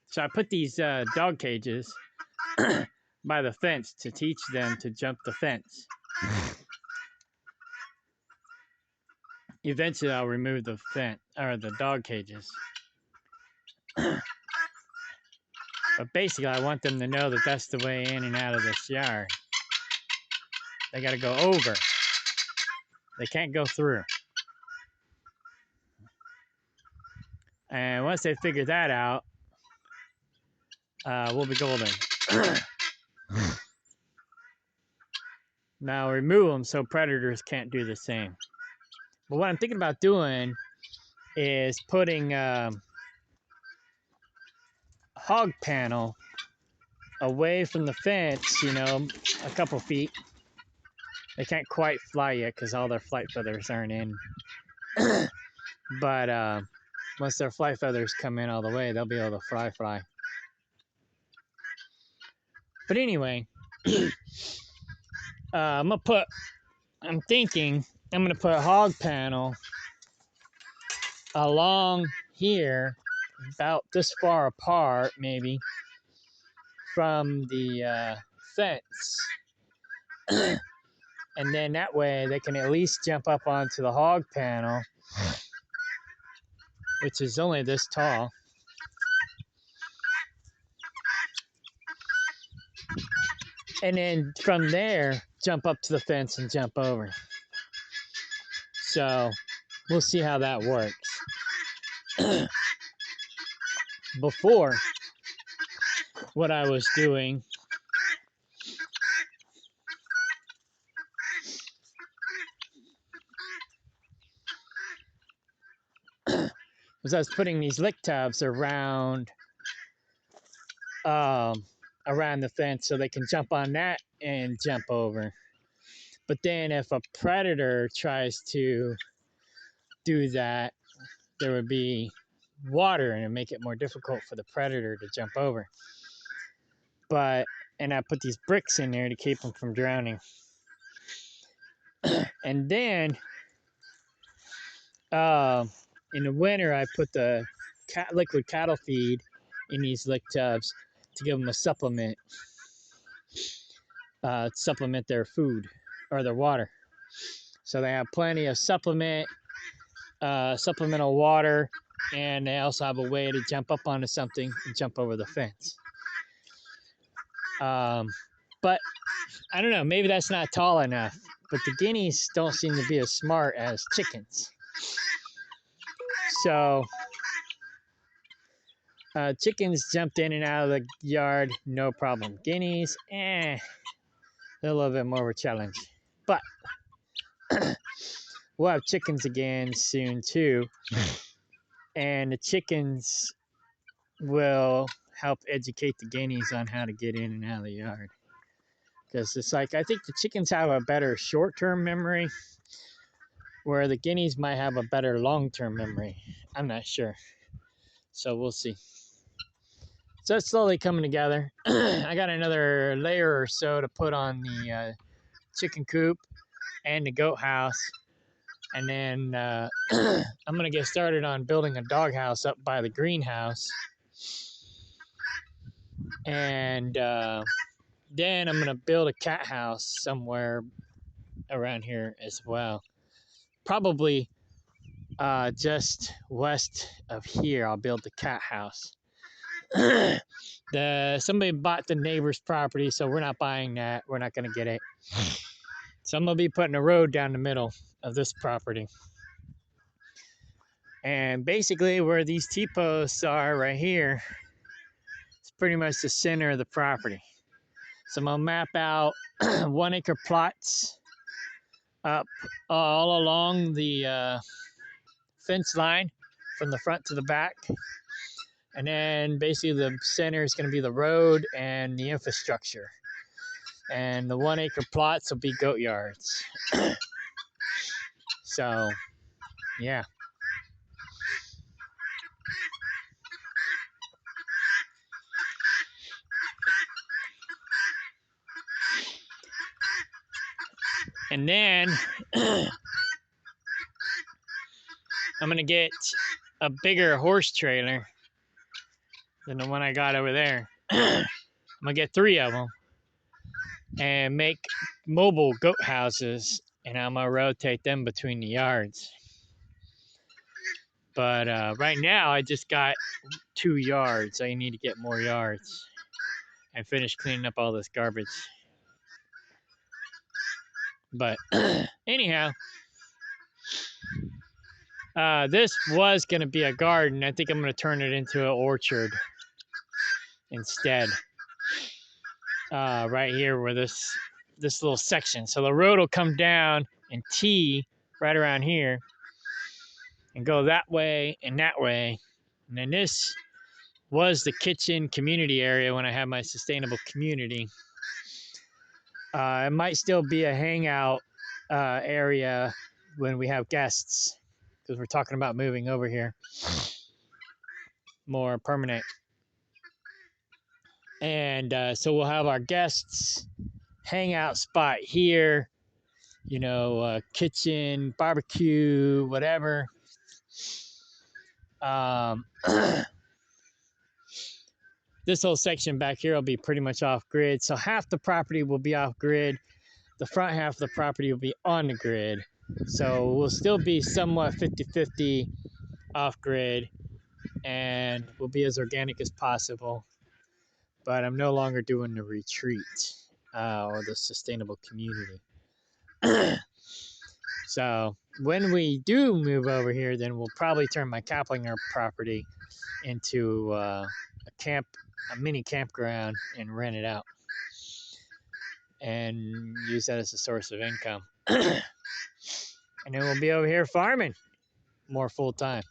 So I put these dog cages by the fence to teach them to jump the fence. Eventually, I'll remove the fence or the dog cages. But basically, I want them to know that that's the way in and out of this yard. They got to go over. They can't go through. And once they figure that out, we'll be golden. Now remove them so predators can't do the same. But what I'm thinking about doing is putting a hog panel away from the fence, you know, a couple feet. They can't quite fly yet because all their flight feathers aren't in. But once their flight feathers come in all the way, they'll be able to fly. But anyway, I'm thinking I'm gonna put a hog panel along here, about this far apart, maybe, from the fence. And then that way they can at least jump up onto the hog panel, which is only this tall. And then from there, jump up to the fence and jump over. So we'll see how that works. Before, what I was doing was I was putting these lick tubs around the fence so they can jump on that and jump over. But then if a predator tries to do that, there would be water and it'd make it more difficult for the predator to jump over. And I put these bricks in there to keep them from drowning. And then in the winter, I put the liquid cattle feed in these lick tubs to give them a supplement, supplement their food or their water. So they have plenty of supplemental water, and they also have a way to jump up onto something and jump over the fence. But I don't know, maybe that's not tall enough. But the guineas don't seem to be as smart as chickens. So chickens jumped in and out of the yard, no problem. Guineas, they're a little bit more of a challenge. But we'll have chickens again soon too. And the chickens will help educate the guineas on how to get in and out of the yard. Because it's like, I think the chickens have a better short-term memory, where the guineas might have a better long-term memory. I'm not sure. So we'll see. So it's slowly coming together. I got another layer or so to put on the chicken coop and the goat house. And then I'm going to get started on building a dog house up by the greenhouse. And then I'm going to build a cat house somewhere around here as well. Probably just west of here, I'll build the cat house. Somebody bought the neighbor's property, so we're not buying that. We're not going to get it. So I'm going to be putting a road down the middle of this property. And basically where these T-posts are right here, it's pretty much the center of the property. So I'm going to map out 1 acre plots up all along the fence line from the front to the back. And then basically the center is going to be the road and the infrastructure. And the 1 acre plots will be goat yards. So, yeah. And then I'm going to get a bigger horse trailer than the one I got over there. I'm gonna get 3 of them and make mobile goat houses, and I'm gonna rotate them between the yards. But right now, I just got 2 yards. I need to get more yards and finish cleaning up all this garbage. But anyhow, this was going to be a garden. I think I'm going to turn it into an orchard instead. Right here where this little section. So the road will come down and tee right around here and go that way and that way. And then this was the kitchen community area when I had my sustainable community. It might still be a hangout area when we have guests, because we're talking about moving over here more permanent. And so we'll have our guests hangout spot here, kitchen, barbecue, whatever. This whole section back here will be pretty much off grid. So half the property will be off grid. The front half of the property will be on the grid. So we'll still be somewhat 50-50 off grid, and we'll be as organic as possible. But I'm no longer doing the retreat or the sustainable community. So when we do move over here, then we'll probably turn my Kaplinger property into a mini campground, and rent it out and use that as a source of income. And then we'll be over here farming more full time.